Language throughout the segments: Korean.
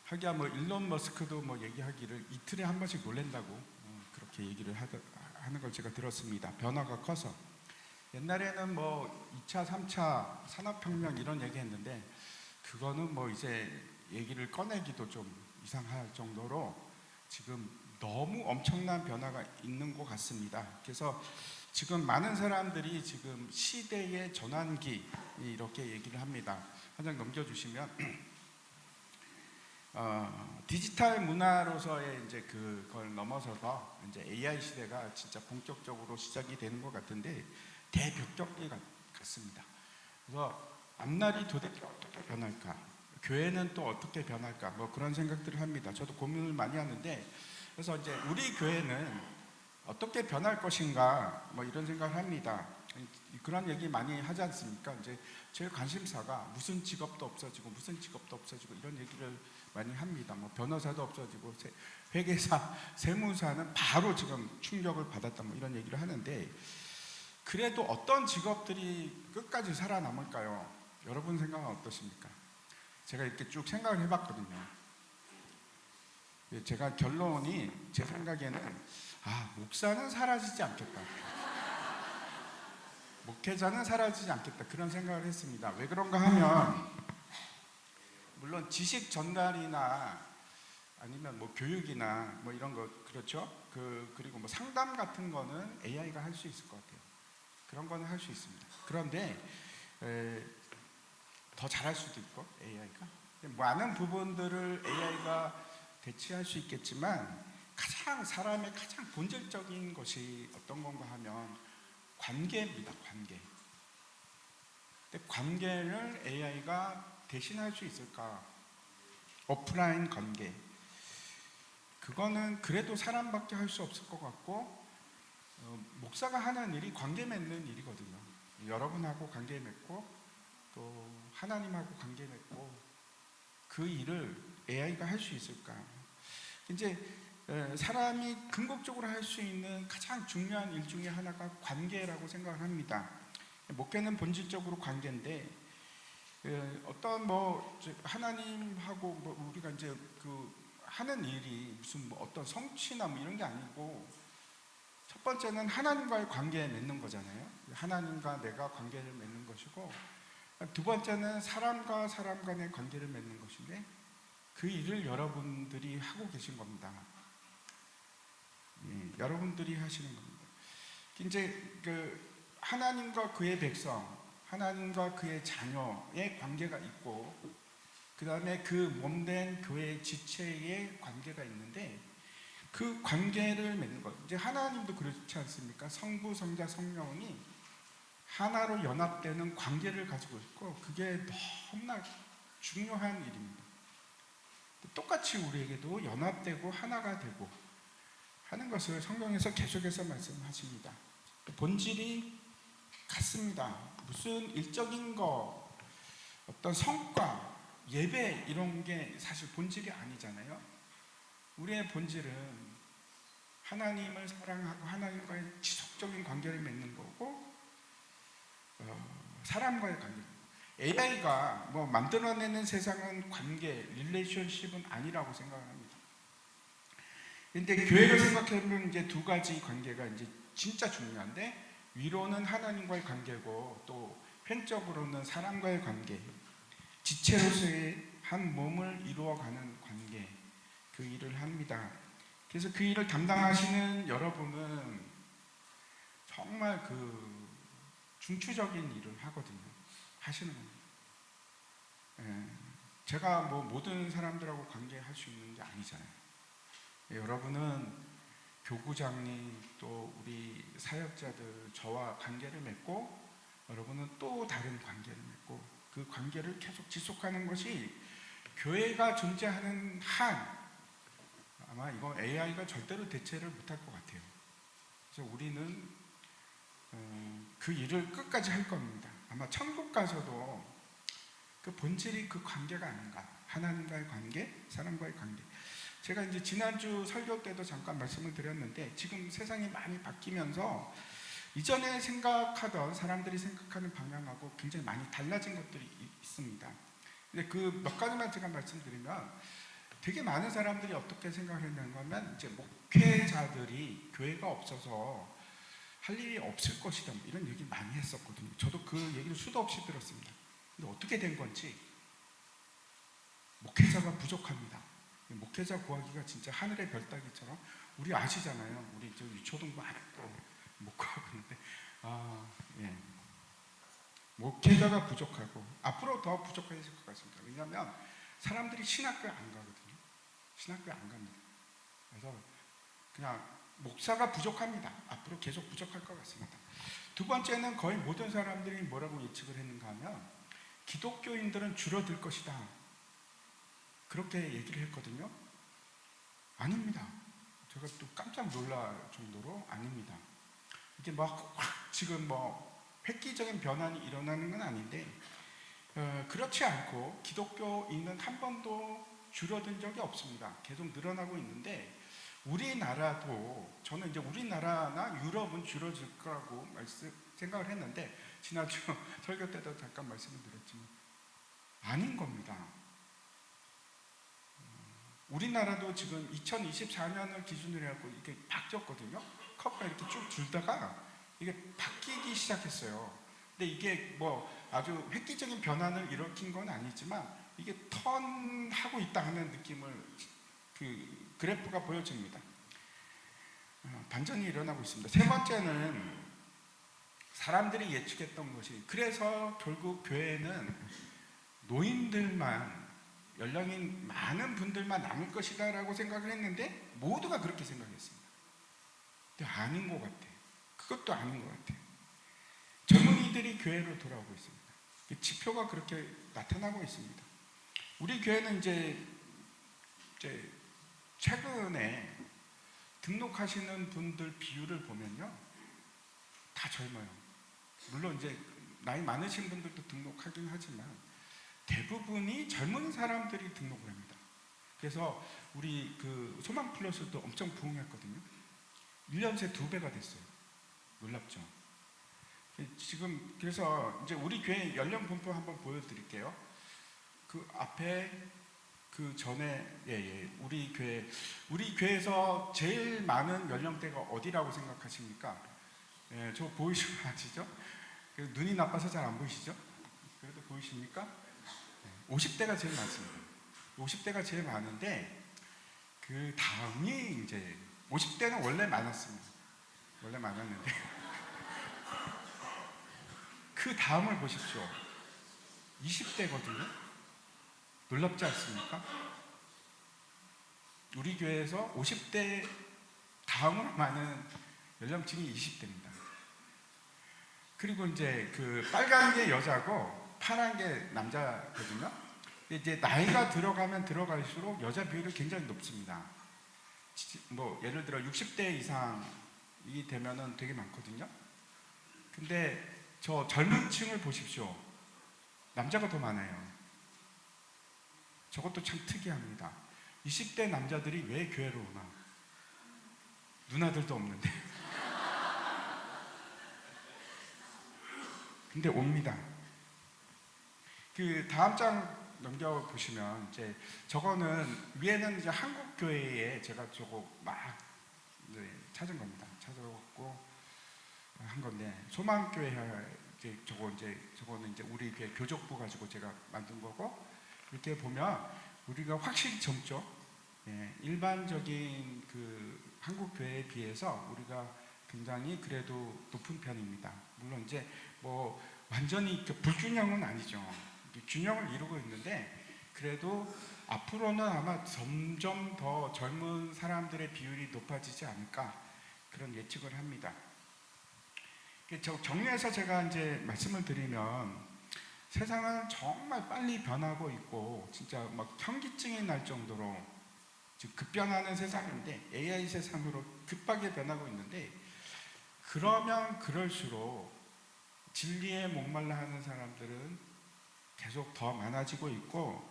하기야 뭐 일론 머스크도 뭐 얘기하기를 이틀에 한 번씩 놀랜다고 그렇게 얘기를 하는 걸 제가 들었습니다. 변화가 커서. 옛날에는 뭐 2차, 3차 산업혁명 이런 얘기 했는데 그거는 뭐 이제 얘기를 꺼내기도 좀 이상할 정도로 지금 너무 엄청난 변화가 있는 것 같습니다. 그래서 지금 많은 사람들이 지금 시대의 전환기 이렇게 얘기를 합니다. 한 장 넘겨주시면 디지털 문화로서의 이제 그걸 넘어서서 이제 AI 시대가 진짜 본격적으로 시작이 되는 것 같은데 대벽격기 같습니다. 그래서 앞날이 도대체 어떻게 변할까? 교회는 또 어떻게 변할까? 뭐 그런 생각들을 합니다. 저도 고민을 많이 하는데 그래서 이제 우리 교회는 어떻게 변할 것인가? 뭐 이런 생각을 합니다. 그런 얘기 많이 하지 않습니까? 이제 제 관심사가 무슨 직업도 없어지고 무슨 직업도 없어지고 이런 얘기를 많이 합니다. 뭐 변호사도 없어지고 회계사, 세무사는 바로 지금 충격을 받았다 뭐 이런 얘기를 하는데 그래도 어떤 직업들이 끝까지 살아남을까요? 여러분 생각은 어떠십니까? 제가 이렇게 쭉 생각을 해봤거든요. 제가 결론이 제 생각에는 목사는 사라지지 않겠다. 목회자는 사라지지 않겠다. 그런 생각을 했습니다. 왜 그런가 하면 물론 지식 전달이나 아니면 뭐 교육이나 뭐 이런 거 그렇죠? 그리고 뭐 상담 같은 거는 AI가 할 수 있을 것 같아요. 그런 거는 할 수 있습니다. 그런데 더 잘할 수도 있고 AI가 많은 부분들을 AI가 대체할 수 있겠지만 사람의 가장 본질적인 것이 어떤 건가 하면 관계입니다. 관계. 근데 관계를 AI가 대신할 수 있을까? 오프라인 관계. 그거는 그래도 사람밖에 할 수 없을 것 같고 목사가 하는 일이 관계 맺는 일이거든요. 여러분하고 관계 맺고 또 하나님하고 관계 맺고 그 일을 AI가 할 수 있을까? 이제 사람이 궁극적으로 할 수 있는 가장 중요한 일 중에 하나가 관계라고 생각을 합니다. 목회는 본질적으로 관계인데 어떤 뭐 하나님하고 뭐 우리가 이제 하는 일이 무슨 뭐 어떤 성취나 뭐 이런 게 아니고 첫 번째는 하나님과의 관계에 맺는 거잖아요. 하나님과 내가 관계를 맺는 것이고 두 번째는 사람과 사람 간의 관계를 맺는 것인데 그 일을 여러분들이 하고 계신 겁니다. 여러분들이 하시는 겁니다. 이제 하나님과 그의 백성, 하나님과 그의 자녀의 관계가 있고 그 다음에 그 몸된 교회 지체의 관계가 있는데 그 관계를 맺는 것. 이제 하나님도 그렇지 않습니까? 성부, 성자, 성령이 하나로 연합되는 관계를 가지고 있고 그게 너무나 중요한 일입니다. 똑같이 우리에게도 연합되고 하나가 되고 하는 것을 성경에서 계속해서 말씀하십니다. 본질이 같습니다. 무슨 일적인 거, 어떤 성과, 예배 이런 게 사실 본질이 아니잖아요. 우리의 본질은 하나님을 사랑하고 하나님과의 지속적인 관계를 맺는 거고 사람과의 관계. AI가 뭐 만들어내는 세상은 관계, 릴레이션십은 아니라고 생각합니다. 근데 교회를 생각해보면 이제 두 가지 관계가 이제 진짜 중요한데 위로는 하나님과의 관계고 또 팬적으로는 사람과의 관계, 지체로서의 한 몸을 이루어가는 관계, 그 일을 합니다. 그래서 그 일을 담당하시는 여러분은 정말 중추적인 일을 하시는 겁니다. 제가 뭐 모든 사람들하고 관계할 수 있는 게 아니잖아요. 여러분은 교구장님 또 우리 사역자들 저와 관계를 맺고 여러분은 또 다른 관계를 맺고 그 관계를 계속 지속하는 것이 교회가 존재하는 한 아마 이거 AI가 절대로 대체를 못할 것 같아요. 그래서 우리는 그 일을 끝까지 할 겁니다. 아마 천국 가서도 그 본질이 그 관계가 아닌가. 하나님과의 관계, 사람과의 관계. 제가 이제 지난주 설교 때도 잠깐 말씀을 드렸는데 지금 세상이 많이 바뀌면서 이전에 생각하던 사람들이 생각하는 방향하고 굉장히 많이 달라진 것들이 있습니다. 근데 그 몇 가지만 제가 말씀드리면 되게 많은 사람들이 어떻게 생각했는가 하면 이제 목회자들이 교회가 없어서 할 일이 없을 것이다 이런 얘기 많이 했었거든요. 저도 그 얘기를 수도 없이 들었습니다. 근데 어떻게 된 건지 목회자가 부족합니다. 목회자 구하기가 진짜 하늘의 별 따기처럼 우리 아시잖아요. 우리 저 유초등부 아직도 못 구하고 있는데 예. 목회자가 부족하고 앞으로 더 부족해질 것 같습니다. 왜냐하면 사람들이 신학교에 안 가거든요. 신학교에 안 갑니다. 그래서 그냥 목사가 부족합니다. 앞으로 계속 부족할 것 같습니다. 두 번째는 거의 모든 사람들이 뭐라고 예측을 했는가 하면 기독교인들은 줄어들 것이다. 그렇게 얘기를 했거든요. 아닙니다. 제가 또 깜짝 놀랄 정도로 아닙니다. 이게 막 지금 뭐 획기적인 변환이 일어나는 건 아닌데 그렇지 않고 기독교인은 한 번도 줄어든 적이 없습니다. 계속 늘어나고 있는데 우리나라도 저는 이제 우리나라나 유럽은 줄어들 거라고 생각을 했는데 지난주 설교 때도 잠깐 말씀을 드렸지만 아닌 겁니다. 우리나라도 지금 2024년을 기준으로 해갖고 이렇게 바뀌었거든요. 커브가 이렇게 쭉 줄다가 이게 바뀌기 시작했어요. 근데 이게 뭐 아주 획기적인 변화를 일으킨 건 아니지만 이게 턴하고 있다 하는 느낌을 그 그래프가 보여집니다. 반전이 일어나고 있습니다. 세 번째는 사람들이 예측했던 것이 그래서 결국 교회는 노인들만 연령이 많은 분들만 남을 것이다 라고 생각을 했는데 모두가 그렇게 생각했습니다. 근데 아닌 것 같아요. 그것도 아닌 것 같아요. 젊은이들이 교회로 돌아오고 있습니다. 지표가 그렇게 나타나고 있습니다. 우리 교회는 이제 최근에 등록하시는 분들 비율을 보면요, 다 젊어요. 물론 이제 나이 많으신 분들도 등록하긴 하지만 대부분이 젊은 사람들이 등록을 합니다. 그래서 우리 그 소망 플러스도 엄청 부흥했거든요. 1년 새 2배가 됐어요. 놀랍죠? 지금 그래서 이제 우리 교회 연령 분포 한번 보여드릴게요. 그 앞에 그 전에 우리 교회에서 제일 많은 연령대가 어디라고 생각하십니까? 예, 저 보이시죠? 눈이 나빠서 잘 안 보이시죠? 그래도 보이십니까? 50대가 제일 많습니다. 50대가 제일 많은데 그 다음이 이제 50대는 원래 많았습니다. 원래 많았는데 그 다음을 보십시오. 20대거든요. 놀랍지 않습니까? 우리 교회에서 50대 다음으로 많은 연령층이 20대입니다. 그리고 이제 그 빨간 게 여자고 파란 게 남자거든요. 이제 나이가 들어가면 들어갈수록 여자 비율이 굉장히 높습니다. 뭐 예를 들어 60대 이상이 되면은 되게 많거든요. 근데 저 젊은 층을 보십시오. 남자가 더 많아요. 저것도 참 특이합니다. 20대 남자들이 왜 교회로 오나? 누나들도 없는데. 근데 옵니다. 그 다음 장 넘겨 보시면 이제 저거는 위에는 이제 한국 교회에 제가 저거 막 찾은 겁니다. 찾아갖고 한 건데 소망교회 저거는 이제 우리 교회 교족부 가지고 제가 만든 거고 이렇게 보면 우리가 확실히 젊죠. 예, 일반적인 그 한국 교회에 비해서 우리가 굉장히 그래도 높은 편입니다. 물론 이제 뭐 완전히 불균형은 아니죠. 균형을 이루고 있는데 그래도 앞으로는 아마 점점 더 젊은 사람들의 비율이 높아지지 않을까 그런 예측을 합니다. 정리해서 제가 이제 말씀을 드리면 세상은 정말 빨리 변하고 있고 진짜 막 현기증이 날 정도로 급변하는 세상인데 AI 세상으로 급하게 변하고 있는데 그러면 그럴수록 진리에 목말라 하는 사람들은 계속 더 많아지고 있고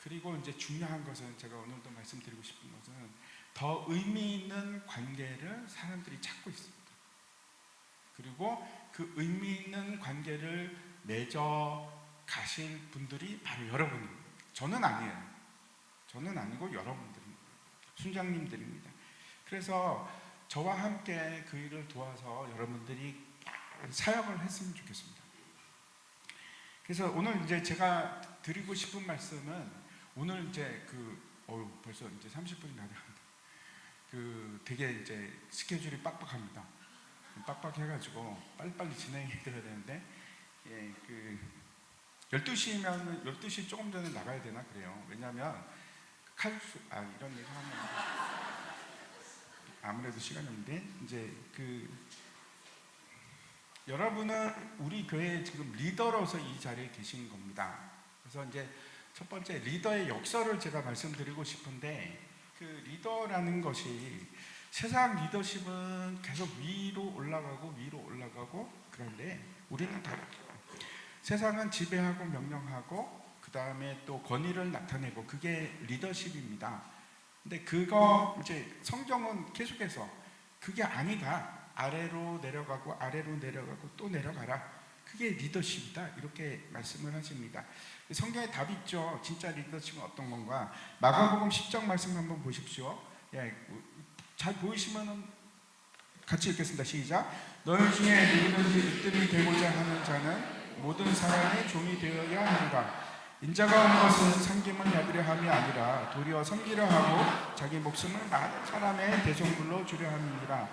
그리고 이제 중요한 것은 제가 오늘도 말씀드리고 싶은 것은 더 의미 있는 관계를 사람들이 찾고 있습니다. 그리고 그 의미 있는 관계를 맺어 가실 분들이 바로 여러분입니다. 저는 아니에요. 저는 아니고 여러분들입니다. 순장님들입니다. 그래서 저와 함께 그 일을 도와서 여러분들이 사역을 했으면 좋겠습니다. 그래서 오늘 이제 제가 드리고 싶은 말씀은, 오늘 이제 벌써 이제 30분이 다 돼갑니다. 되게 이제 스케줄이 빡빡합니다. 빡빡해가지고 빨리빨리 진행해 드려야 되는데, 12시면 12시 조금 전에 나가야 되나 그래요. 왜냐하면 이런 얘기 하면 아무래도 시간이 없는데, 이제 여러분은 우리 교회의 지금 리더로서 이 자리에 계신 겁니다. 그래서 이제 첫 번째 리더의 역설을 제가 말씀드리고 싶은데, 그 리더라는 것이, 세상 리더십은 계속 위로 올라가고 그런데 우리는 다르죠. 세상은 지배하고 명령하고 그 다음에 또 권위를 나타내고, 그게 리더십입니다. 근데 그거 이제 성경은 계속해서 그게 아니다, 아래로 내려가고 또 내려가라, 그게 리더십이다, 이렇게 말씀을 하십니다. 성경에 답이 있죠. 진짜 리더십은 어떤 건가? 마가복음 10장 말씀 한번 보십시오. 잘 보이시면 같이 읽겠습니다. 시작. 너희 중에 누구든지 으뜸이 되고자 하는 자는 모든 사람의 종이 되어야 하리라. 인자가 온 것은 섬김을 받으려 함이 아니라 도리어 섬기려 하고 자기 목숨을 많은 사람의 대속물로 주려 함이니라.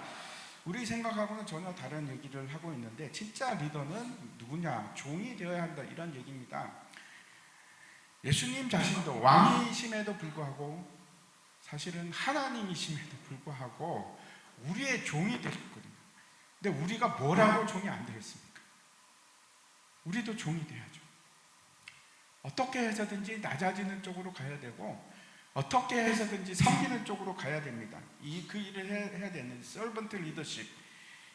우리 생각하고는 전혀 다른 얘기를 하고 있는데, 진짜 리더는 누구냐? 종이 되어야 한다, 이런 얘기입니다. 예수님 자신도 왕이심에도 불구하고, 사실은 하나님이심에도 불구하고 우리의 종이 되셨거든요. 근데 우리가 뭐라고 종이 안 되겠습니까? 우리도 종이 돼야죠. 어떻게 해서든지 낮아지는 쪽으로 가야 되고, 어떻게 해서든지 섬기는 쪽으로 가야 됩니다. 그 일을 해야 되는 서번트 리더십.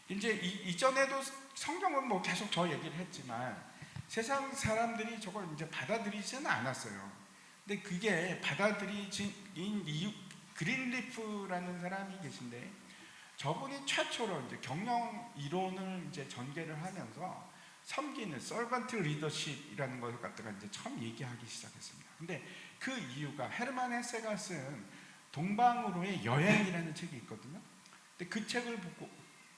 이제 이전에도 성경은 뭐 계속 저 얘기를 했지만, 세상 사람들이 저걸 이제 받아들이지는 않았어요. 근데 그게 받아들이진 이유, 그린리프라는 사람이 계신데, 저분이 최초로 이제 경영 이론을 이제 전개를 하면서 섬기는 서번트 리더십이라는 것을 갖다가 이제 처음 얘기하기 시작했습니다. 근데 그 이유가, 헤르만 헤세가 쓴 동방으로의 여행이라는 책이 있거든요. 근데 그 책을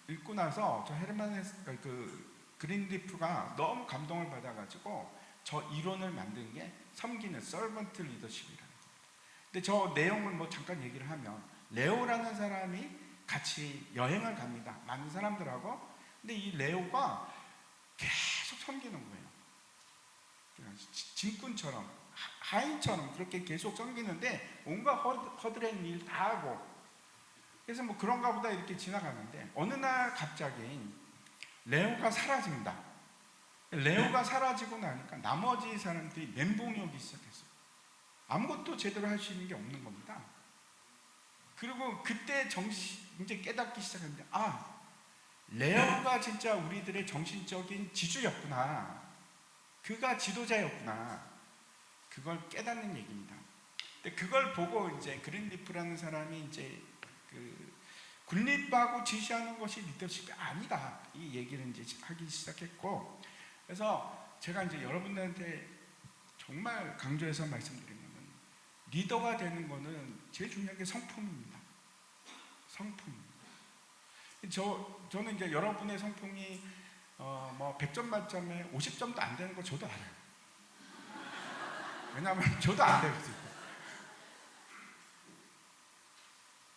읽고 나서 저 헤르만 헤세, 그린리프가 너무 감동을 받아가지고 저 이론을 만든 게 섬기는 서번트 리더십이라는 겁니다. 근데 저 내용을 뭐 잠깐 얘기를 하면, 레오라는 사람이 같이 여행을 갑니다. 많은 사람들하고. 근데 이 레오가 계속 섬기는 거예요. 짐꾼처럼, 하인처럼 그렇게 계속 섬기는데 온갖 허드렛 일 다 하고, 그래서 뭐 그런가 보다 이렇게 지나가는데, 어느 날 갑자기 레오가 사라집니다. 레오가 사라지고 나니까 나머지 사람들이 멘붕이 오기 시작했어요. 아무것도 제대로 할 수 있는 게 없는 겁니다. 그리고 그때 이제 깨닫기 시작했는데, 레오가 진짜 우리들의 정신적인 지주였구나, 그가 지도자였구나, 그걸 깨닫는 얘기입니다. 근데 그걸 보고 이제 그린리프라는 사람이 이제 군립하고 지시하는 것이 리더십이 아니다, 이 얘기를 이제 하기 시작했고, 그래서 제가 이제 여러분들한테 정말 강조해서 말씀드리면, 리더가 되는 거는 제일 중요한 게 성품입니다. 성품. 저는 이제 여러분의 성품이 뭐 100점 만점에 50점도 안 되는 거 저도 알아요. 왜냐하면 저도 안 되거든요.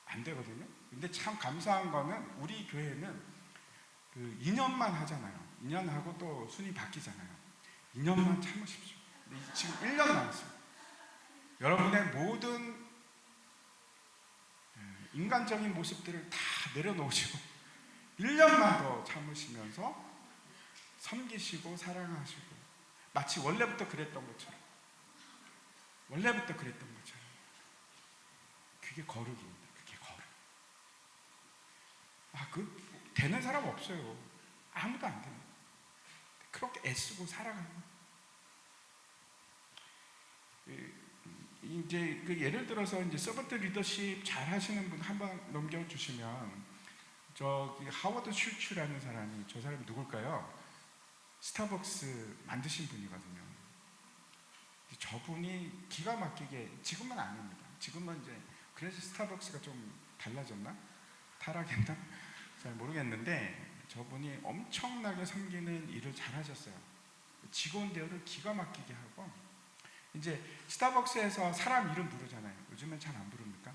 안 되거든요. 근데 참 감사한 거는, 우리 교회는 2년만 하잖아요. 2년 하고 또 순위 바뀌잖아요. 2년만 참으십시오. 근데 지금 1년 남았어요. 여러분의 모든 인간적인 모습들을 다 내려놓으시고 1년만 더 참으시면서 섬기시고 사랑하시고, 마치 원래부터 그랬던 것처럼 그게 거룩입니다. 그게 거룩. 되는 사람 없어요. 아무도 안 됩니다. 그렇게 애쓰고 살아가는. 이제 예를 들어서 이제 서번트 리더십 잘 하시는 분 한번 넘겨주시면, 저기 하워드 슈츠라는 사람이, 저 사람이 누굴까요? 스타벅스 만드신 분이거든요. 저분이 기가 막히게, 지금은 아닙니다. 지금은 이제 그래서 스타벅스가 좀 달라졌나? 타락했나? 잘 모르겠는데 저분이 엄청나게 섬기는 일을 잘하셨어요. 직원 대우를 기가 막히게 하고, 이제 스타벅스에서 사람 이름 부르잖아요. 요즘엔 잘 안 부릅니까?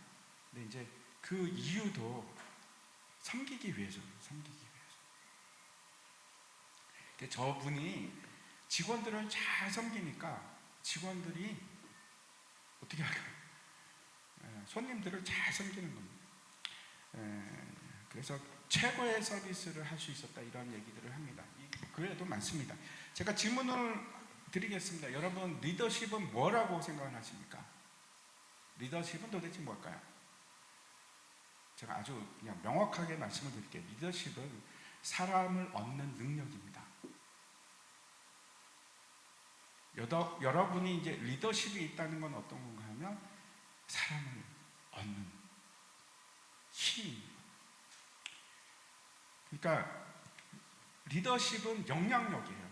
근데 이제 그 이유도 섬기기 위해서예요. 섬기기 위해서. 근데 저분이 직원들을 잘 섬기니까 직원들이 어떻게 할까요? 손님들을 잘 섬기는 겁니다. 그래서 최고의 서비스를 할 수 있었다, 이런 얘기들을 합니다. 그 외에도 많습니다. 제가 질문을 드리겠습니다. 여러분, 리더십은 뭐라고 생각을 하십니까? 리더십은 도대체 뭘까요? 제가 아주 그냥 명확하게 말씀을 드릴게요. 리더십은 사람을 얻는 능력입니다. 여러분이 이제 리더십이 있다는 건 어떤 건가 하면 사람을 얻는 힘입니다. 그러니까 리더십은 영향력이에요.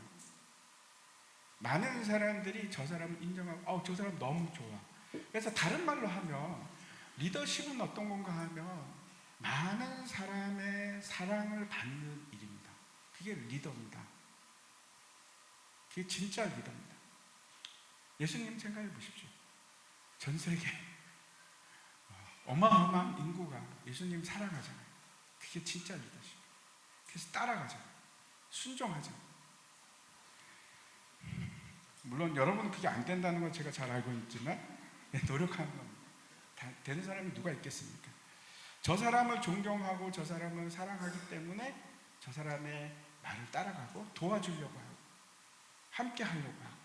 많은 사람들이 저 사람을 인정하고 저 사람 너무 좋아. 그래서 다른 말로 하면 리더십은 어떤 건가 하면 많은 사람의 사랑을 받는 일입니다. 그게 리더입니다. 그게 진짜 리더입니다. 예수님 생각해 보십시오. 전 세계 어마어마한 인구가 예수님 사랑하잖아요. 그게 진짜 리더십. 그래서 따라가잖아요. 순종하잖아요. 물론 여러분은 그게 안 된다는 건 제가 잘 알고 있지만 노력하는 겁니다. 되는 사람이 누가 있겠습니까? 저 사람을 존경하고 저 사람을 사랑하기 때문에 저 사람의 말을 따라가고 도와주려고 하고 함께 하려고 하고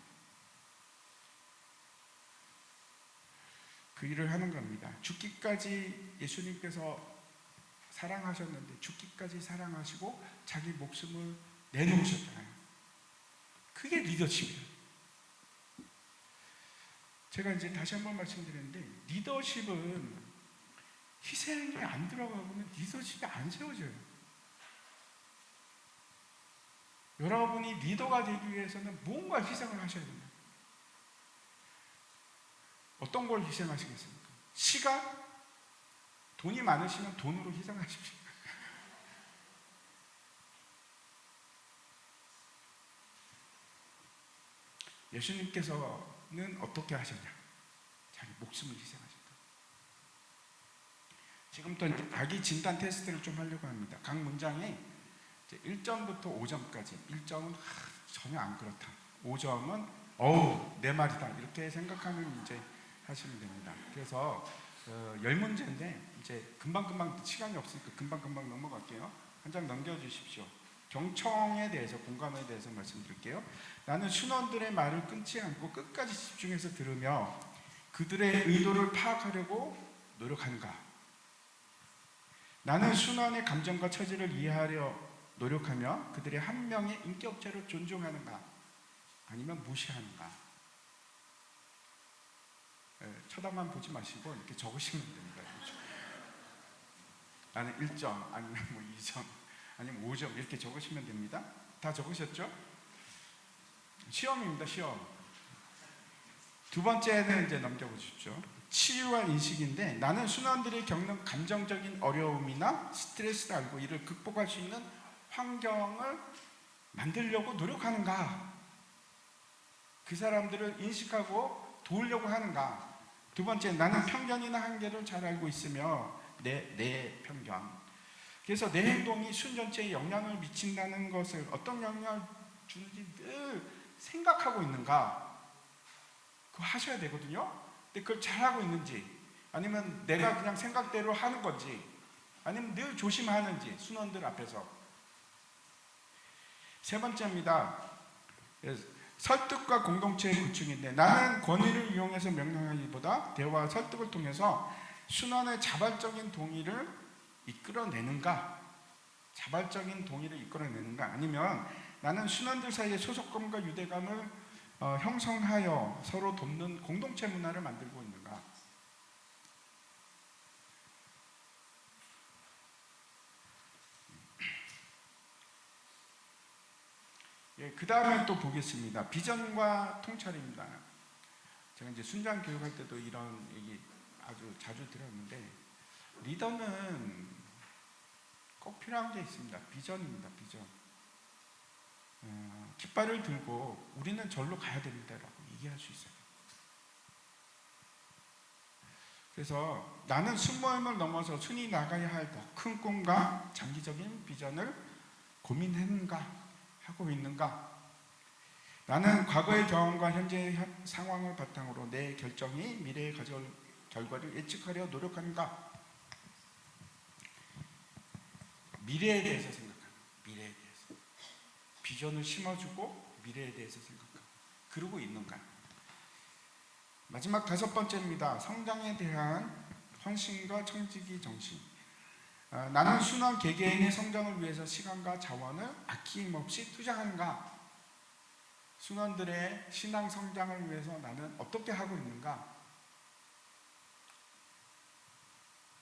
그 일을 하는 겁니다. 죽기까지 예수님께서 사랑하셨는데 죽기까지 사랑하시고 자기 목숨을 내놓으셨잖아요. 그게 리더십이에요. 제가 이제 다시 한번 말씀드리는데, 리더십은 희생이 안 들어가고는 리더십이 안 세워져요. 여러분이 리더가 되기 위해서는 뭔가 희생을 하셔야 됩니다. 어떤 걸 희생하시겠습니까? 시간? 돈이 많으시면 돈으로 희생하십시오. 예수님께서는 어떻게 하셨냐? 자기 목숨을 희생하셨다. 지금부터 이제 자기 진단 테스트를 좀 하려고 합니다. 각 문장에 1점부터 5점까지. 1점은 전혀 안 그렇다. 5점은 내 말이다. 이렇게 생각하는 문제 하시면 됩니다. 그래서 10문제인데 이제 금방금방 시간이 없으니까 금방금방 넘어갈게요. 한 장 넘겨주십시오. 경청에 대해서, 공감에 대해서 말씀드릴게요. 나는 순원들의 말을 끊지 않고 끝까지 집중해서 들으며 그들의 의도를 파악하려고 노력하는가? 나는 순원의 감정과 처지를 이해하려 노력하며 그들의 한 명의 인격체를 존중하는가? 아니면 무시하는가? 쳐다만 보지 마시고 이렇게 적으시면 됩니다. 나는 1점, 아니면 2점, 아니면 5점 이렇게 적으시면 됩니다. 다 적으셨죠? 시험입니다. 시험. 두 번째는 이제 넘겨보십시오. 치유와 인식인데, 나는 순환들이 겪는 감정적인 어려움이나 스트레스를 알고 이를 극복할 수 있는 환경을 만들려고 노력하는가? 그 사람들을 인식하고 도우려고 하는가? 두 번째, 나는 편견이나 한계를 잘 알고 있으며 내 편견. 그래서 내 행동이 순 전체에 영향을 미친다는 것을, 어떤 영향을 주는지 늘 생각하고 있는가? 그거 하셔야 되거든요. 근데 그걸 잘하고 있는지, 아니면 내가 그냥 생각대로 하는 건지, 아니면 늘 조심하는지, 순원들 앞에서. 세 번째입니다. 설득과 공동체의 구축인데, 나는 권위를 이용해서 명령하기보다 대화와 설득을 통해서 순환의 자발적인 동의를 이끌어내는가? 자발적인 동의를 이끌어내는가? 아니면 나는 순환들 사이의 소속감과 유대감을 형성하여 서로 돕는 공동체 문화를 만들고 있는가? 그 다음에 또 보겠습니다. 비전과 통찰입니다. 제가 이제 순장 교육할 때도 이런 얘기 아주 자주 들었는데, 리더는 꼭 필요한 게 있습니다. 비전입니다. 비전. 깃발을 들고 우리는 절로 가야 됩니다라고 얘기할 수 있어요. 그래서 나는 순모임을 넘어서 순위 나가야 할 더 큰 꿈과 장기적인 비전을 고민했는가, 하고 있는가? 나는 과거의 경험과 현재의 상황을 바탕으로 내 결정이 미래에 가져올 결과를 예측하려 노력하는가? 미래에 대해서 생각하는, 미래에 대해서 비전을 심어주고 미래에 대해서 생각하고 그러고 있는가? 마지막 5번째입니다. 성장에 대한 헌신과 청지기 정신. 나는 순환 개개인의 성장을 위해서 시간과 자원을 아낌없이 투자하는가? 순환들의 신앙 성장을 위해서 나는 어떻게 하고 있는가?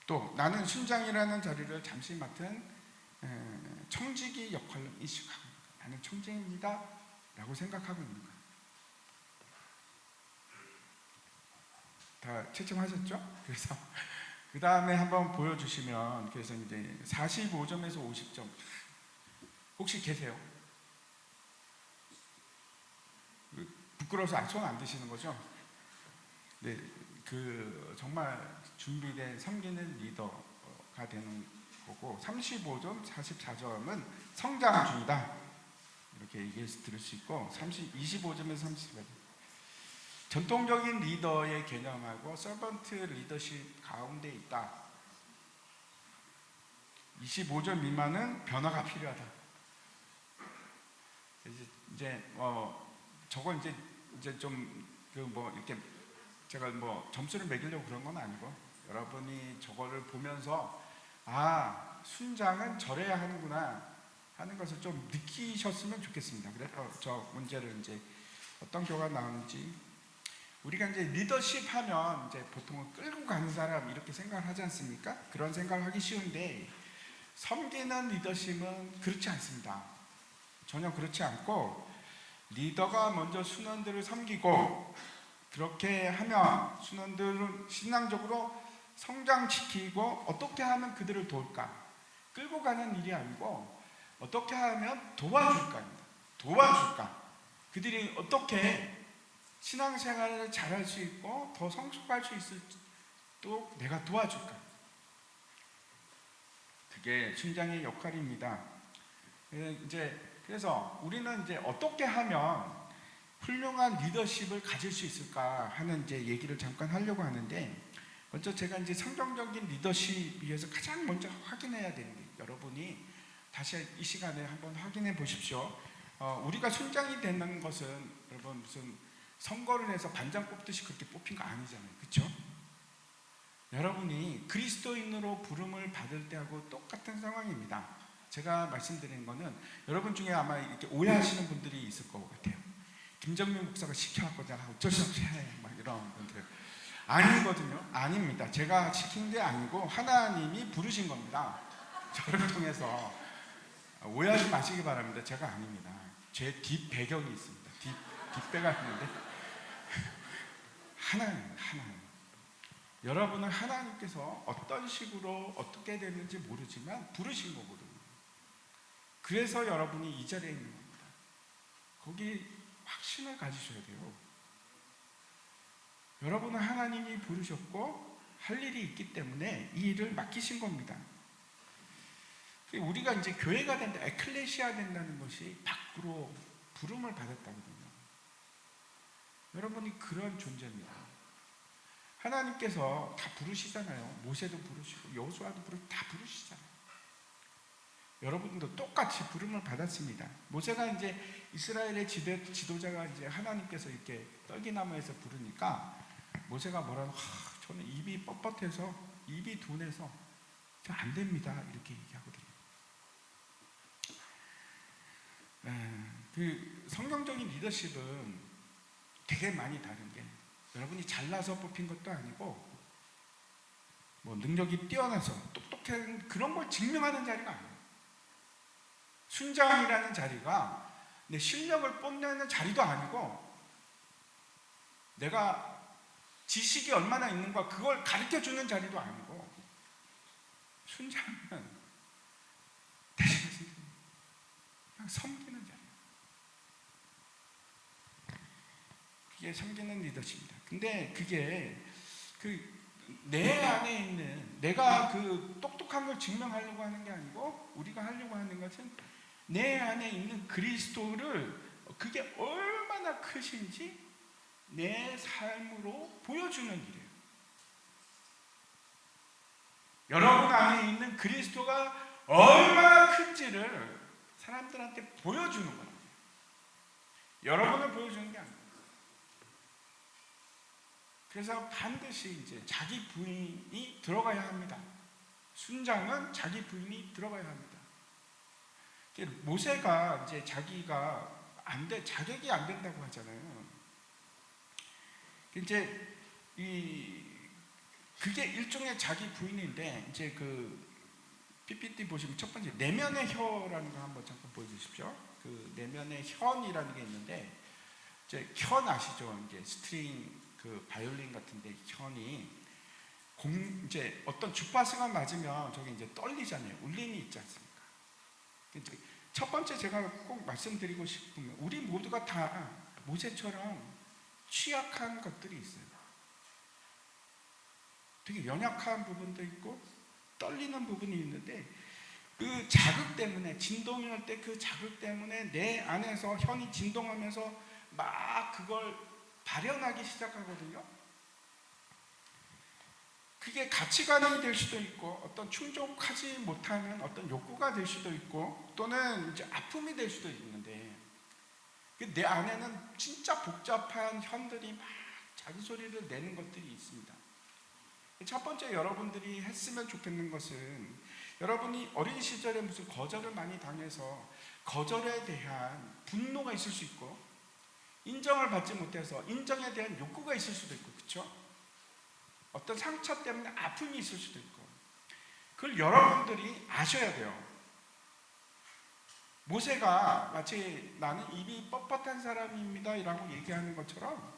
또 나는 순장이라는 자리를 잠시 맡은 청지기 역할을 인식하고 있는가? 나는 청지기입니다 라고 생각하고 있는가? 다 채점하셨죠? 그래서 그 다음에 한번 보여주시면, 그래서 이제 45점에서 50점 혹시 계세요? 부끄러워서 손 안 드시는 거죠? 네, 그 정말 준비된 섬기는 리더가 되는 거고, 35점, 44점은 성장주의다 이렇게 얘기해서 들을 수 있고, 25점에서 30점 전통적인 리더의 개념하고 서번트 리더십 가운데 있다. 25점 미만은 변화가 필요하다. 이제 저건 이제 좀 그 뭐 이렇게 제가 뭐 점수를 매기려고 그런 건 아니고, 여러분이 저거를 보면서 아, 순장은 저래야 하는구나 하는 것을 좀 느끼셨으면 좋겠습니다. 그래서 저 문제를 이제 어떤 교가 나오는지, 우리가 이제 리더십 하면 이제 보통은 끌고 가는 사람 이렇게 생각을 하지 않습니까? 그런 생각을 하기 쉬운데, 섬기는 리더십은 그렇지 않습니다. 전혀 그렇지 않고, 리더가 먼저 순원들을 섬기고, 그렇게 하면 순원들은 신앙적으로 성장시키고, 어떻게 하면 그들을 도울까? 끌고 가는 일이 아니고 어떻게 하면 도와줄까입니다. 도와줄까? 그들이 어떻게 신앙생활을 잘할 수 있고 더 성숙할 수 있을지도 내가 도와줄까? 그게 순장의 역할입니다. 그래서 우리는 이제 어떻게 하면 훌륭한 리더십을 가질 수 있을까 하는 이제 얘기를 잠깐 하려고 하는데, 먼저 제가 이제 성경적인 리더십에 위해서 가장 먼저 확인해야 되는 게, 여러분이 다시 이 시간에 한번 확인해 보십시오. 우리가 순장이 되는 것은 여러분 무슨 선거를 해서 반장 뽑듯이 그렇게 뽑힌 거 아니잖아요. 그렇죠? 여러분이 그리스도인으로 부름을 받을 때하고 똑같은 상황입니다. 제가 말씀드리는 거는 여러분 중에 아마 이렇게 오해하시는 분들이 있을 것 같아요. 김정민 목사가 시켜갖고 내가 어쩔 수 없이 해, 막 이런 분들. 아니거든요. 아닙니다. 제가 시킨 게 아니고 하나님이 부르신 겁니다. 저를 통해서. 오해하지 마시기 바랍니다. 제가 아닙니다. 제 뒷 배경이 있습니다. 뒷배가 있는데 하나님. 여러분을 하나님께서 어떤 식으로 어떻게 됐는지 모르지만 부르신 거거든요. 그래서 여러분이 이 자리에 있는 겁니다. 거기 확신을 가지셔야 돼요. 여러분은 하나님이 부르셨고 할 일이 있기 때문에 이 일을 맡기신 겁니다. 우리가 이제 교회가 된다, 에클레시아 된다는 것이 밖으로 부름을 받았다거든요. 여러분이 그런 존재입니다. 하나님께서 다 부르시잖아요. 모세도 부르시고 여호수아도 부르시고 다 부르시잖아요. 여러분도 똑같이 부름을 받았습니다. 모세가 이제 이스라엘의 지도자가 이제 하나님께서 이렇게 떨기나무에서 부르니까 모세가 뭐라고, 저는 입이 뻣뻣해서, 입이 둔해서 안 됩니다 이렇게 얘기하거든요. 그 성경적인 리더십은 되게 많이 다른 게, 여러분이 잘나서 뽑힌 것도 아니고 뭐 능력이 뛰어나서 똑똑한 그런 걸 증명하는 자리가 아니에요. 순장이라는 자리가 내 실력을 뽐내는 자리도 아니고, 내가 지식이 얼마나 있는가 그걸 가르쳐주는 자리도 아니고, 순장은 대신에 그냥 섬기는 자리예요. 그게 섬기는 리더십입니다. 근데 그게 내 안에 있는, 내가 그 똑똑한 걸 증명하려고 하는 게 아니고, 우리가 하려고 하는 것은 내 안에 있는 그리스도를, 그게 얼마나 크신지 내 삶으로 보여주는 일이에요. 여러분 안에 있는 그리스도가 얼마나 큰지를 사람들한테 보여주는 거예요. 여러분을 보여주는 게 아니에요. 그래서 반드시 이제 자기 부인이 들어가야 합니다. 순장은 자기 부인이 들어가야 합니다. 모세가 이제 자기가 자격이 안 된다고 하잖아요. 이제 그게 일종의 자기 부인인데, 이제 그 PPT 보시면 첫 번째 내면의 혀라는 거 한번 잠깐 보여주십시오. 그 내면의 현이라는 게 있는데, 이제 현 아시죠? 이제 스트링 그 바이올린 같은데 현이 이제 어떤 주파수가 맞으면 저기 이제 떨리잖아요. 울림이 있지 않습니까? 이제 첫 번째 제가 꼭 말씀드리고 싶은 건, 우리 모두가 다 모세처럼 취약한 것들이 있어요. 되게 연약한 부분도 있고 떨리는 부분이 있는데, 그 자극 때문에, 진동이 할 때 그 자극 때문에 내 안에서 현이 진동하면서 막 그걸 발현하기 시작하거든요. 그게 가치관이 될 수도 있고, 어떤 충족하지 못하는 어떤 욕구가 될 수도 있고, 또는 이제 아픔이 될 수도 있는데, 내 안에는 진짜 복잡한 현들이 막 자기 소리를 내는 것들이 있습니다. 첫 번째 여러분들이 했으면 좋겠는 것은, 여러분이 어린 시절에 무슨 거절을 많이 당해서 거절에 대한 분노가 있을 수 있고, 인정을 받지 못해서 인정에 대한 욕구가 있을 수도 있고, 그렇죠? 어떤 상처 때문에 아픔이 있을 수도 있고, 그걸 여러분들이 아셔야 돼요. 모세가 마치 나는 입이 뻣뻣한 사람입니다 라고 얘기하는 것처럼,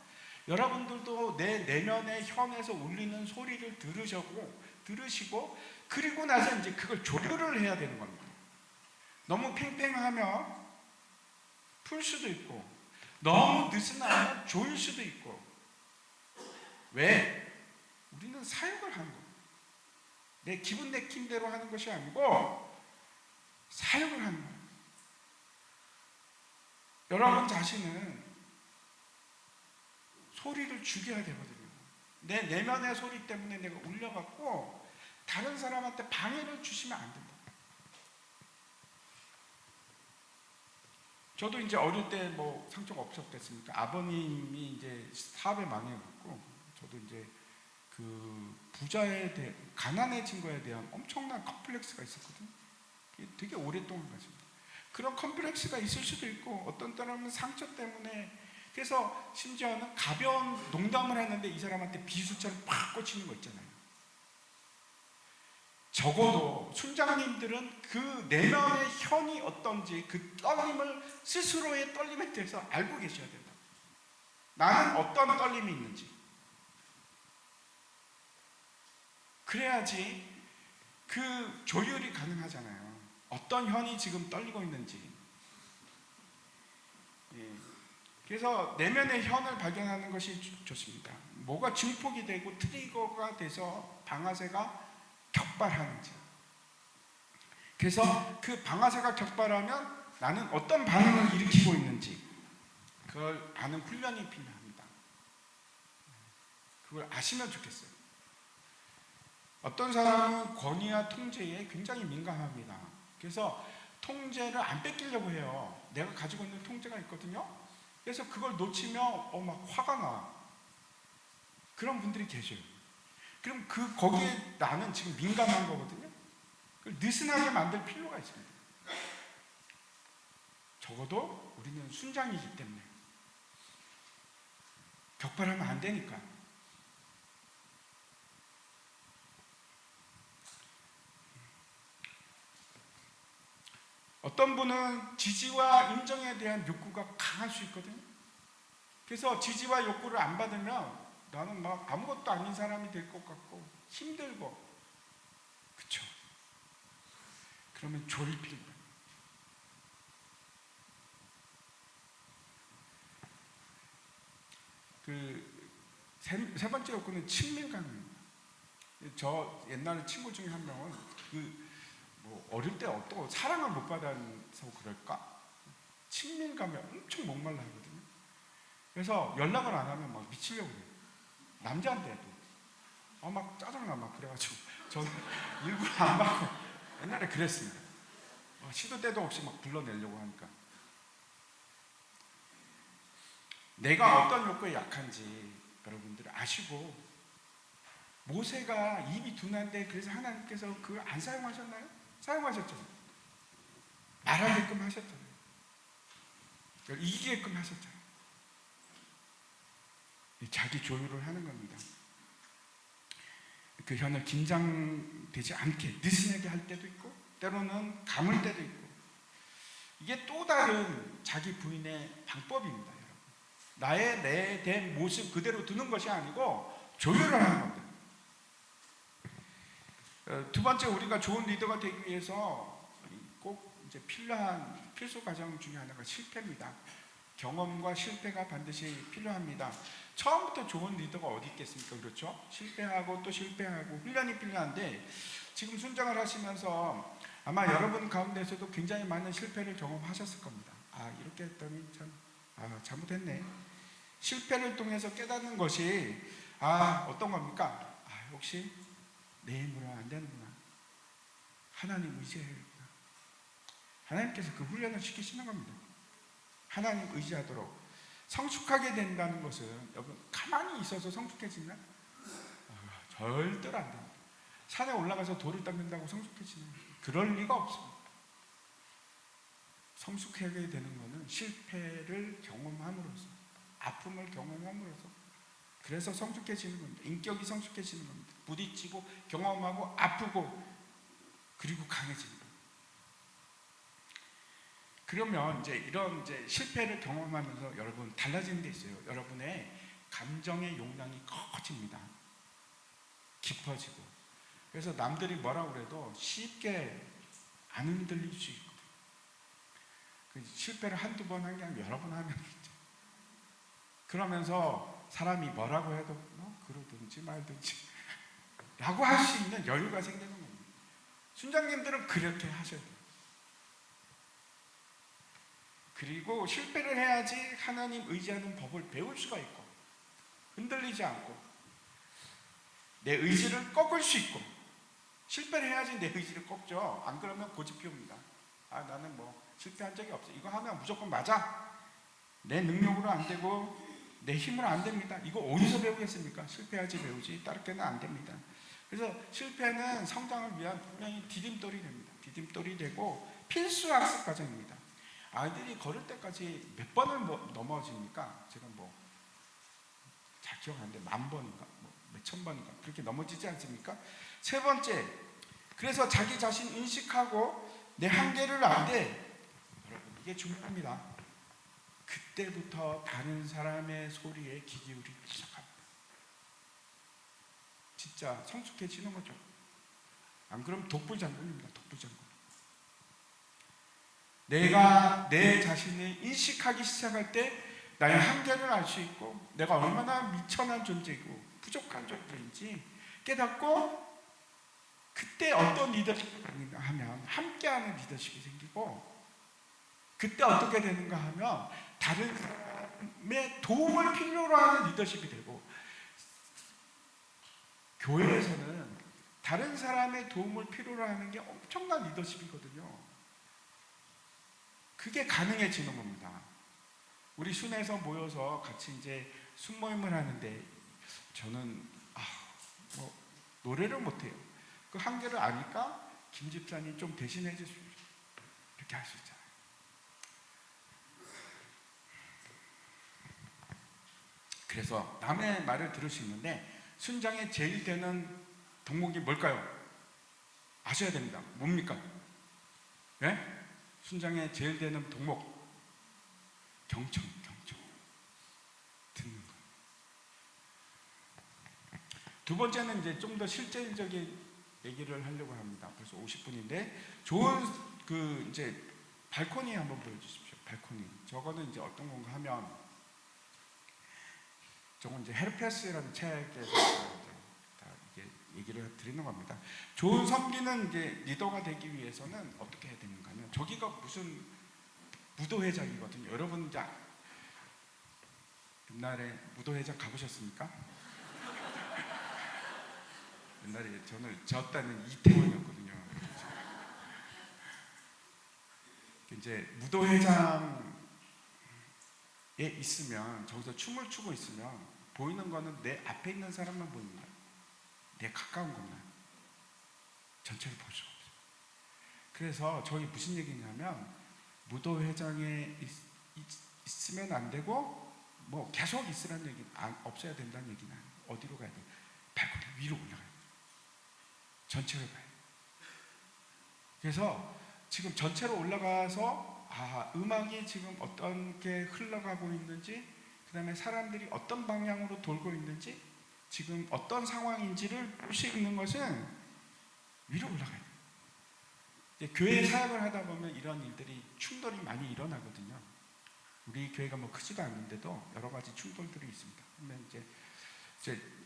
여러분들도 내 내면의 현에서 울리는 소리를 들으시고, 그리고 나서 이제 그걸 조율을 해야 되는 겁니다. 너무 팽팽하면 풀 수도 있고, 너무 느슨하면 조일 수도 있고. 왜? 우리는 사역을 하는 거예요. 내 기분 내킴대로 하는 것이 아니고 사역을 하는 거예요. 여러분 자신은 소리를 죽여야 되거든요. 내 내면의 소리 때문에 내가 울려갖고 다른 사람한테 방해를 주시면 안 된다. 저도 이제 어릴 때 뭐 상처가 없었겠습니까? 아버님이 이제 사업에 망해갖고, 저도 이제 그 부자에 대해, 가난해진 거에 대한 엄청난 컴플렉스가 있었거든요. 되게 오랫동안 가집니다. 그런 컴플렉스가 있을 수도 있고, 어떤 때는 상처 때문에, 그래서 심지어는 가벼운 농담을 했는데 이 사람한테 비수처럼 팍 꽂히는 거 있잖아요. 적어도 순장님들은 그 내면의 현이 어떤지, 그 떨림을, 스스로의 떨림에 대해서 알고 계셔야 된다. 나는 어떤 떨림이 있는지. 그래야지 그 조율이 가능하잖아요. 어떤 현이 지금 떨리고 있는지. 그래서 내면의 현을 발견하는 것이 좋습니다. 뭐가 증폭이 되고 트리거가 돼서 방아쇠가 격발하는지. 그래서 그 방아쇠가 격발하면 나는 어떤 반응을 일으키고 있는지, 그걸 아는 훈련이 필요합니다. 그걸 아시면 좋겠어요. 어떤 사람은 권위와 통제에 굉장히 민감합니다. 그래서 통제를 안 뺏기려고 해요. 내가 가지고 있는 통제가 있거든요. 그래서 그걸 놓치면 막 화가 나. 그런 분들이 계셔요. 그럼 거기에 나는 지금 민감한 거거든요. 그걸 느슨하게 만들 필요가 있습니다. 적어도 우리는 순장이기 때문에 격발하면 안 되니까. 어떤 분은 지지와 인정에 대한 욕구가 강할 수 있거든요. 그래서 지지와 욕구를 안 받으면 나는 막 아무것도 아닌 사람이 될 것 같고 힘들고, 그쵸? 그러면 조립인 거예요. 세 번째 요건은 친밀감입니다. 저 옛날 친구 중에 한 명은 뭐 어릴 때 어떤 사랑을 못 받아서 그럴까? 친밀감에 엄청 목말라 하거든요. 그래서 연락을 안 하면 막 미치려고 그래요. 남자한테도. 막 짜증나 막 그래가지고 저는 일부러 안 받고 옛날에 그랬습니다. 시도 때도 없이 막 불러내려고 하니까. 내가 어떤 욕구에 약한지 여러분들 아시고, 모세가 입이 둔한데 그래서 하나님께서 그걸 안 사용하셨나요? 사용하셨죠. 말하게끔 하셨잖아요. 이기게끔 하셨잖아요. 자기 조율을 하는 겁니다. 그 혀는 긴장되지 않게 느슨하게 할 때도 있고, 때로는 감을 때도 있고, 이게 또 다른 자기 부인의 방법입니다. 여러분, 나의 내 모습 그대로 두는 것이 아니고 조율을 하는 겁니다. 두 번째, 우리가 좋은 리더가 되기 위해서 꼭 이제 필요한 필수 과정 중에 하나가 실패입니다. 경험과 실패가 반드시 필요합니다. 처음부터 좋은 리더가 어디 있겠습니까? 그렇죠? 실패하고 또 실패하고 훈련이 필요한데, 지금 순장을 하시면서 아마 여러분 가운데서도 굉장히 많은 실패를 경험하셨을 겁니다. 이렇게 했더니 참 잘못했네. 실패를 통해서 깨닫는 것이 어떤 겁니까? 혹시 내 힘으로 안 되는구나. 하나님 의지해야겠구나. 하나님께서 그 훈련을 시키시는 겁니다. 하나님 의지하도록. 성숙하게 된다는 것은, 여러분, 가만히 있어서 성숙해지나? 절대로 안 됩니다. 산에 올라가서 돌을 닦는다고 성숙해지는, 그럴 리가 없습니다. 성숙하게 되는 것은 실패를 경험함으로써, 아픔을 경험함으로써, 그래서 성숙해지는 겁니다. 인격이 성숙해지는 겁니다. 부딪히고 경험하고 아프고 그리고 강해지는 겁니다. 그러면 이제 이런 실패를 경험하면서 여러분 달라지는 게 있어요. 여러분의 감정의 용량이 커집니다. 깊어지고. 그래서 남들이 뭐라고 그래도 쉽게 안 흔들릴 수 있고, 실패를 한두 번 한 게 아니라 여러 번 하면 있죠. 그러면서 사람이 뭐라고 해도 그러든지 말든지 라고 할 수 있는 여유가 생기는 겁니다. 순장님들은 그렇게 하셔야 돼요. 그리고 실패를 해야지 하나님 의지하는 법을 배울 수가 있고, 흔들리지 않고 내 의지를 꺾을 수 있고, 실패를 해야지 내 의지를 꺾죠. 안 그러면 고집피웁니다. 나는 실패한 적이 없어. 이거 하면 무조건 맞아. 내 능력으로 안 되고 내 힘으로 안 됩니다. 이거 어디서 배우겠습니까? 실패하지 배우지 다를 때는 안 됩니다. 그래서 실패는 성장을 위한 분명히 디딤돌이 됩니다. 디딤돌이 되고 필수 학습 과정입니다. 아이들이 걸을 때까지 몇 번을 넘어집니까? 제가 잘 기억 안 돼. 1000번인가 몇천 번인가 그렇게 넘어지지 않습니까? 세 번째, 그래서 자기 자신 인식하고 내 한계를 알되, 여러분 이게 중요합니다. 그때부터 다른 사람의 소리에 귀 기울이기 시작합니다. 진짜 성숙해지는 거죠. 안 그러면 독불장군입니다. 독불장군. 내가 내 자신을 인식하기 시작할 때 나의 한계를 알 수 있고, 내가 얼마나 미천한 존재이고 부족한 존재인지 깨닫고, 그때 어떤 리더십을 하는가 하면 함께하는 리더십이 생기고, 그때 어떻게 되는가 하면 다른 사람의 도움을 필요로 하는 리더십이 되고, 교회에서는 다른 사람의 도움을 필요로 하는 게 엄청난 리더십이거든요. 그게 가능해지는 겁니다. 우리 순회에서 모여서 같이 이제 순모임을 하는데, 저는 노래를 못해요. 그 한계를 아니까 김 집사님 좀 대신해 주십시오. 이렇게 할 수 있잖아요. 그래서 남의 말을 들을 수 있는데, 순장에 제일 되는 덕목이 뭘까요? 아셔야 됩니다. 뭡니까? 네? 순장에 제일 되는 덕목, 경청. 듣는 거. 두 번째는 이제 좀 더 실질적인 얘기를 하려고 합니다. 벌써 50분인데 좋은 그 이제 발코니 한번 보여주십시오. 발코니. 저거는 이제 어떤 건가 하면 저건 이제 헤르페스라는 책에서 다 이게 얘기를 드리는 겁니다. 좋은 섬기는 이제 리더가 되기 위해서는 어떻게 해야 되는가 하면 저기가 무슨 무도회장이거든요. 여러분 이제 옛날에 무도회장 가보셨습니까? 옛날에 저 때는 이태원이었거든요. 이제 무도회장에 있으면 저기서 춤을 추고 있으면 보이는 거는 내 앞에 있는 사람만 보이는 거예요. 내 가까운 것만. 전체를 볼 수가 없어요. 그래서 저기 무슨 얘기냐면 무도회장에 있으면 안 되고 뭐 계속 있으라는 얘기는 없어야 된다는 얘기는 아니에요. 어디로 가야 돼요? 발코니 위로 올라가야 돼요. 전체를 봐요. 그래서 지금 전체로 올라가서 음악이 지금 어떻게 흘러가고 있는지, 그 다음에 사람들이 어떤 방향으로 돌고 있는지, 지금 어떤 상황인지를 볼 수 있는 것은 위로 올라가요. 교회 사역을 하다 보면 이런 일들이 충돌이 많이 일어나거든요. 우리 교회가 뭐 크지도 않는데도 여러 가지 충돌들이 있습니다. 그러면 이제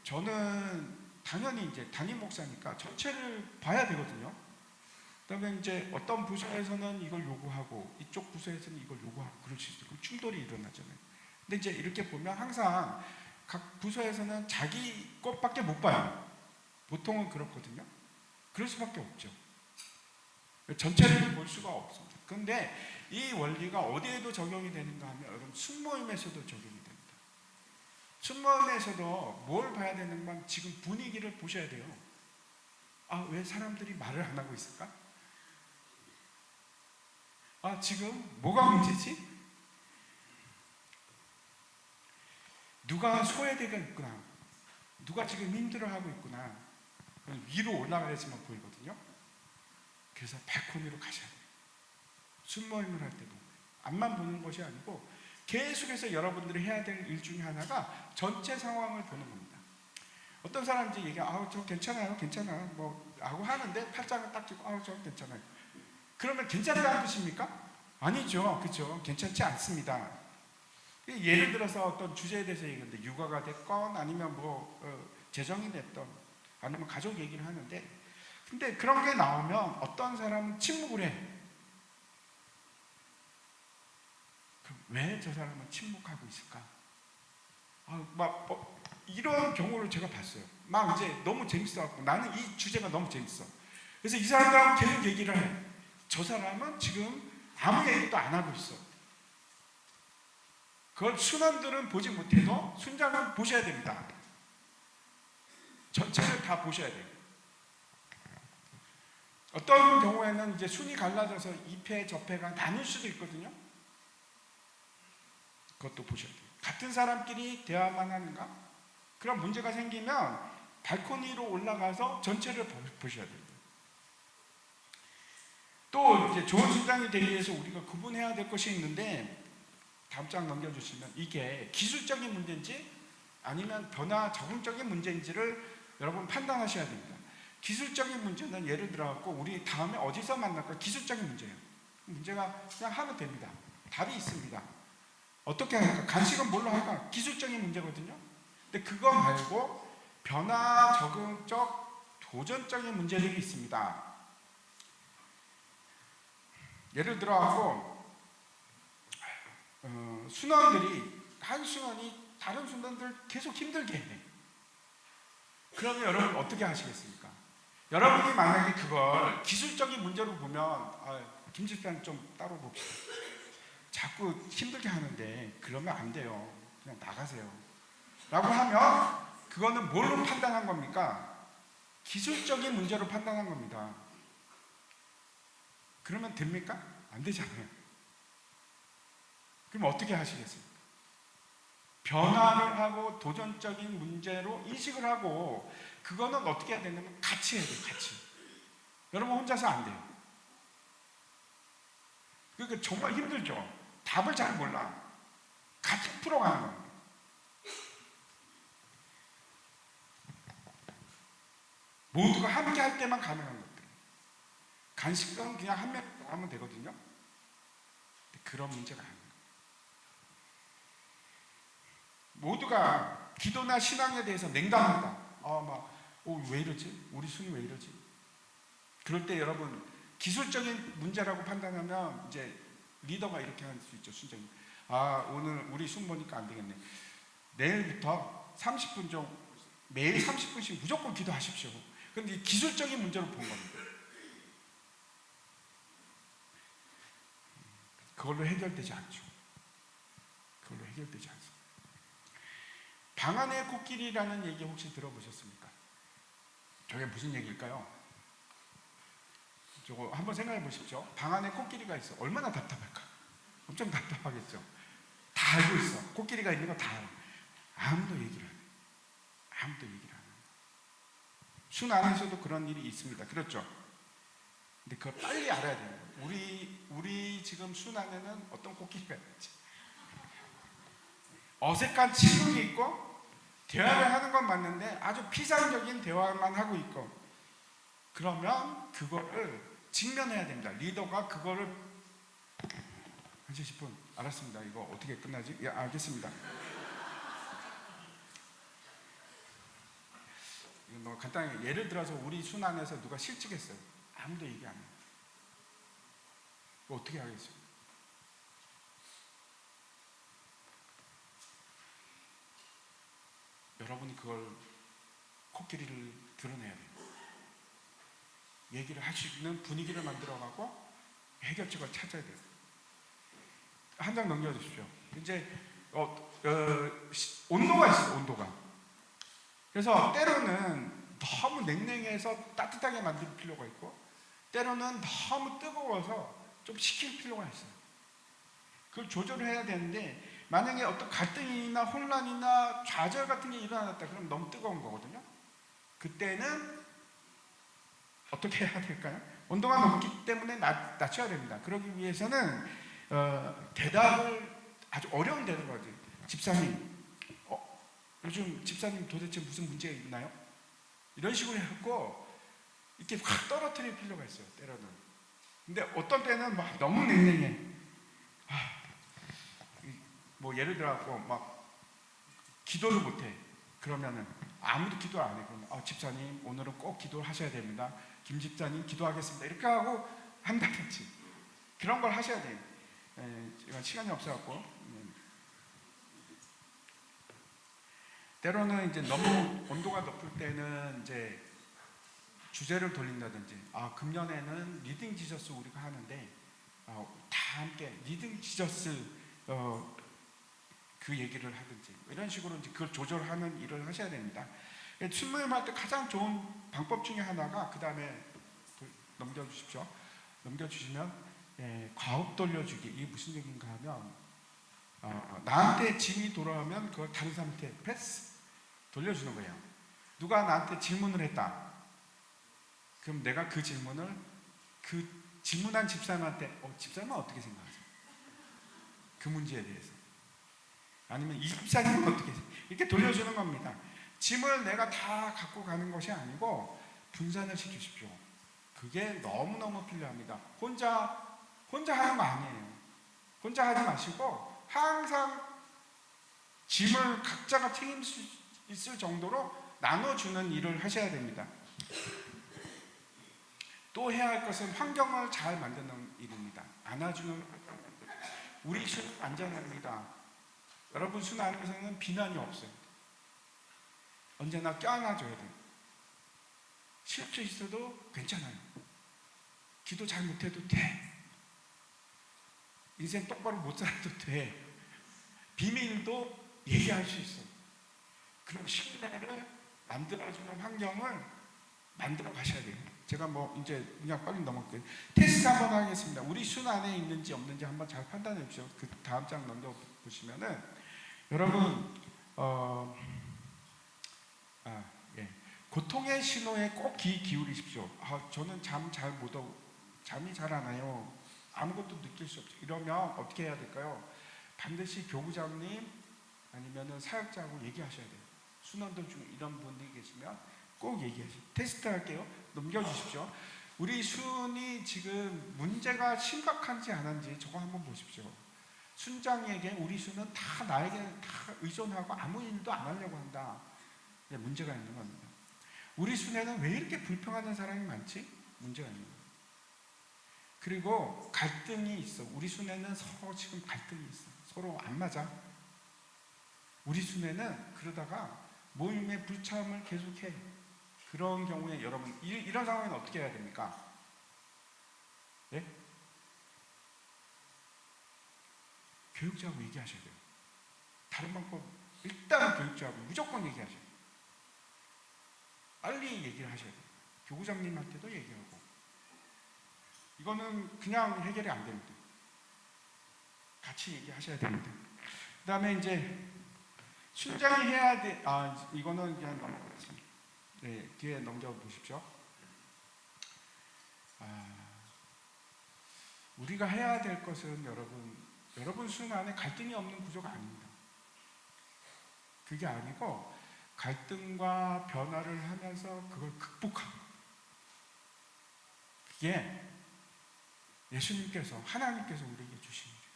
저는 당연히 이제 담임 목사니까 전체를 봐야 되거든요. 그다음에 이제 어떤 부서에서는 이걸 요구하고 이쪽 부서에서는 이걸 요구하고 그럴 수 있어요. 충돌이 일어나잖아요. 근데 이제 이렇게 보면 항상 각 부서에서는 자기 것밖에 못 봐요. 보통은 그렇거든요. 그럴 수밖에 없죠. 전체를 볼 수가 없습니다. 그런데 이 원리가 어디에도 적용이 되는가 하면 여러분 순모임에서도 적용이 됩니다. 순모임에서도 뭘 봐야 되는가 지금 분위기를 보셔야 돼요. 왜 사람들이 말을 안 하고 있을까? 지금 뭐가 문제지? 누가 소외되어 있구나. 누가 지금 힘들어하고 있구나. 위로 올라가야지만 보이거든요. 그래서 발코니로 가셔야 돼요. 순모임을 할 때도 앞만 보는 것이 아니고 계속해서 여러분들이 해야 될 일 중에 하나가 전체 상황을 보는 겁니다. 어떤 사람들이 저 괜찮아요, 괜찮아요, 뭐 하고 하는데 팔짱을 딱 끼고 저 괜찮아요. 그러면 괜찮다는 뜻입니까? 아니죠, 그렇죠? 괜찮지 않습니다. 예를 들어서 어떤 주제에 대해서 얘기하는데 육아가 됐건 아니면 재정이 됐던 아니면 가족 얘기를 하는데 근데 그런 게 나오면 어떤 사람은 침묵을 해. 그럼 왜 저 사람은 침묵하고 있을까? 이런 경우를 제가 봤어요. 막 이제 너무 재밌어갖고 나는 이 주제가 너무 재밌어. 그래서 이 사람들하고 계속 얘기를 해. 저 사람은 지금 아무 얘기도 안 하고 있어. 그걸 순원들은 보지 못해도 순장은 보셔야 됩니다. 전체를 다 보셔야 돼요. 어떤 경우에는 이제 순이 갈라져서 2패, 저패가 나눌 수도 있거든요. 그것도 보셔야 돼요. 같은 사람끼리 대화만 하는가? 그런 문제가 생기면 발코니로 올라가서 전체를 보셔야 돼요. 또 이제 좋은 순장이 되기 위해서 우리가 구분해야 될 것이 있는데 다음 장 넘겨주시면 이게 기술적인 문제인지 아니면 변화 적응적인 문제인지를 여러분 판단하셔야 됩니다. 기술적인 문제는 예를 들어갖고 우리 다음에 어디서 만날까? 기술적인 문제예요. 문제가 그냥 하면 됩니다. 답이 있습니다. 어떻게 할까? 간식은 뭘로 할까? 기술적인 문제거든요. 근데 그거 말고 변화 적응적 도전적인 문제들이 있습니다. 예를 들어갖고 순원들이 한 순원이 다른 순원들 계속 힘들게 해. 그러면 여러분 어떻게 하시겠습니까? 여러분이 만약에 그걸 기술적인 문제로 보면 김 집사님 좀 따로 봅시다. 자꾸 힘들게 하는데 그러면 안 돼요. 그냥 나가세요. 라고 하면 그거는 뭘로 판단한 겁니까? 기술적인 문제로 판단한 겁니다. 그러면 됩니까? 안 되잖아요. 그럼 어떻게 하시겠습니까? 변화를 하고 도전적인 문제로 인식을 하고 그거는 어떻게 해야 되냐면 같이 해야 돼요. 같이. 여러분 혼자서 안 돼요. 그러니까 정말 힘들죠. 답을 잘 몰라. 같이 풀어가는 겁니다. 모두가 함께 할 때만 가능한 것들. 간식은 그냥 한 명 하면 되거든요. 근데 그런 문제가 아니에요. 모두가 기도나 신앙에 대해서 냉담하다. 왜 이러지? 우리 순이 왜 이러지? 그럴 때 여러분, 기술적인 문제라고 판단하면 이제 리더가 이렇게 할 수 있죠. 순전히. 오늘 우리 순 보니까 안 되겠네. 내일부터 30분 정도, 매일 30분씩 무조건 기도하십시오. 근데 기술적인 문제로 본 겁니다. 그걸로 해결되지 않죠. 그걸로 해결되지 않습니다. 방 안의 코끼리라는 얘기 혹시 들어보셨습니까? 저게 무슨 얘기일까요? 저거 한번 생각해 보십시오. 방 안에 코끼리가 있어. 얼마나 답답할까? 엄청 답답하겠죠. 다 알고 있어. 코끼리가 있는 거 다 알아. 아무도 얘기를 안 해. 아무도 얘기를 안 해. 순 안에서도 그런 일이 있습니다. 그렇죠? 근데 그걸 빨리 알아야 되는 거예요. 우리 지금 순 안에는 어떤 코끼리가 있지? 어색한 침묵이 있고 대화를 하는 건 맞는데 아주 피상적인 대화만 하고 있고, 그러면 그거를 직면해야 됩니다. 리더가 그거를 1시 10분 알았습니다. 이거 어떻게 끝나지? 예, 알겠습니다. 이거 간단하게 예를 들어서 우리 순 안에서 누가 실직했어요. 아무도 얘기 안 해요. 어떻게 하겠어요? 여러분이 그걸 코끼리를 드러내야 돼요. 얘기를 할 수 있는 분위기를 만들어가고 해결책을 찾아야 돼요. 한 장 넘겨주십시오. 이제 온도가 있어요. 온도가. 그래서 때로는 너무 냉랭해서 따뜻하게 만들 필요가 있고, 때로는 너무 뜨거워서 좀 식힐 필요가 있어요. 그걸 조절을 해야 되는데, 만약에 어떤 갈등이나 혼란이나 좌절 같은 게 일어났다 그럼 너무 뜨거운 거거든요. 그때는 어떻게 해야 될까요? 온도가 높기 때문에 낮춰야 됩니다. 그러기 위해서는 대답을 아주 어려운 대답을 하죠. 집사님, 요즘 집사님 도대체 무슨 문제가 있나요? 이런 식으로 해갖고 이렇게 확 떨어뜨릴 필요가 있어요. 때로는. 근데 어떤 때는 막 너무 냉랭해. 뭐 예를 들어갖고 막 기도를 못해. 그러면은 아무도 기도 안 해. 그러면 집사님 오늘은 꼭 기도를 하셔야 됩니다. 김 집사님 기도하겠습니다. 이렇게 하고 한다든지 그런 걸 하셔야 돼요. 제가 시간이 없어갖고 때로는 이제 너무 온도가 높을 때는 이제 주제를 돌린다든지, 금년에는 리딩 지저스 우리가 하는데 다 함께 리딩 지저스 그 얘기를 하든지 이런 식으로 이제 그걸 조절하는 일을 하셔야 됩니다. 순모임할 때 가장 좋은 방법 중에 하나가, 그 다음에 넘겨주십시오. 넘겨주시면 과업 돌려주기. 이게 무슨 얘기인가 하면 나한테 짐이 돌아오면 그걸 다른 사람한테 패스 돌려주는 거예요. 누가 나한테 질문을 했다. 그럼 내가 그 질문을 그 질문한 집사님한테 집사님은 어떻게 생각하세요? 그 문제에 대해서. 아니면 이 집사님은 어떻게 이렇게 돌려주는 겁니다. 짐을 내가 다 갖고 가는 것이 아니고 분산을 시키십시오. 그게 너무너무 필요합니다. 혼자 하는 거 아니에요. 혼자 하지 마시고 항상 짐을 각자가 책임질 수 있을 정도로 나눠주는 일을 하셔야 됩니다. 또 해야 할 것은 환경을 잘 만드는 일입니다. 안아주는, 우리 순 안전합니다. 여러분 순 안에서는 비난이 없어요. 언제나 껴안아줘야 돼요. 실수 있어도 괜찮아요. 기도 잘 못해도 돼. 인생 똑바로 못 살아도 돼. 비밀도 얘기할 수 있어. 그런 신뢰를 만들어주는 환경을 만들어 가셔야 돼요. 제가 이제 그냥 빨리 넘어갈게요. 테스트 한번 하겠습니다. 우리 순 안에 있는지 없는지 한번 잘 판단해 주십시오. 그 다음 장 넘겨 보시면은 여러분 고통의 신호에 꼭 귀 기울이십시오. 저는 잠이 잘 안 와요. 아무것도 느낄 수 없죠. 이러면 어떻게 해야 될까요? 반드시 교구장님 아니면은 사역자하고 얘기하셔야 돼요. 순원들 중에 이런 분들이 계시면 꼭 얘기하세요. 테스트 할게요. 넘겨주십시오. 우리 순이 지금 문제가 심각한지 안 한지 저거 한번 보십시오. 순장에게 우리 순은 다 나에게 다 의존하고 아무 일도 안 하려고 한다. 문제가 있는 겁니다. 우리 순에는 왜 이렇게 불평하는 사람이 많지? 문제가 있는 거예요. 그리고 갈등이 있어. 우리 순에는 서로 지금 갈등이 있어. 서로 안 맞아. 우리 순에는 그러다가 모임의 불참을 계속해. 그런 경우에 여러분 이런 상황에는 어떻게 해야 됩니까? 예? 교육자하고 얘기하셔야 돼요. 다른 방법 일단 교육자하고 무조건 얘기하셔야 돼요. 빨리 얘기를 하셔야 돼요. 교구장님한테도 얘기하고. 이거는 그냥 해결이 안 됩니다. 같이 얘기하셔야 됩니다. 그 다음에 이제 순장이 해야 돼. 이거는 그냥 넘어가겠습니다. 네, 뒤에 넘겨보십시오. 우리가 해야 될 것은 여러분 순 안에 갈등이 없는 구조가 아닙니다. 그게 아니고 갈등과 변화를 하면서 그걸 극복하고, 그게 예수님께서, 하나님께서 우리에게 주신 일이에요.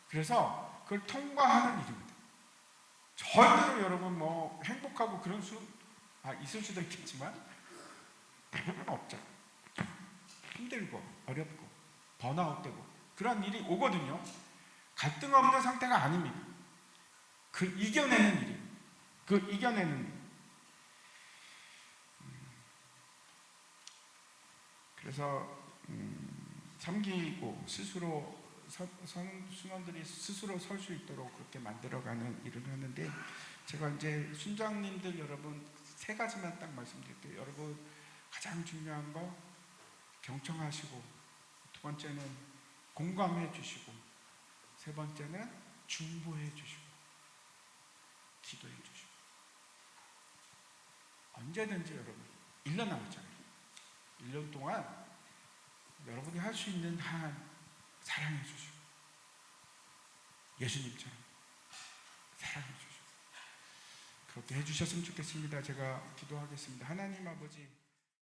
그래서 그걸 통과하는 일입니다. 절대로 여러분 뭐 행복하고 그런 수 있을 수도 있겠지만 대부분 없죠. 힘들고 어렵고 번아웃되고 그런 일이 오거든요. 갈등 없는 상태가 아닙니다. 그 이겨내는 일이에요. 그 이겨내는 일. 그래서 섬기고 스스로 순원들이 스스로 설 수 있도록 그렇게 만들어가는 일을 하는데, 제가 이제 순장님들 여러분 세 가지만 딱 말씀드릴게요. 여러분 가장 중요한 거 경청하시고, 두 번째는 공감해 주시고, 세 번째는 중보해 주시고, 기도해 주시고. 언제든지 여러분 1년 남았잖아요. 1년 동안 여러분이 할 수 있는 한 사랑해 주시고, 예수님처럼 사랑해 주시고, 그렇게 해주셨으면 좋겠습니다. 제가 기도하겠습니다. 하나님 아버지,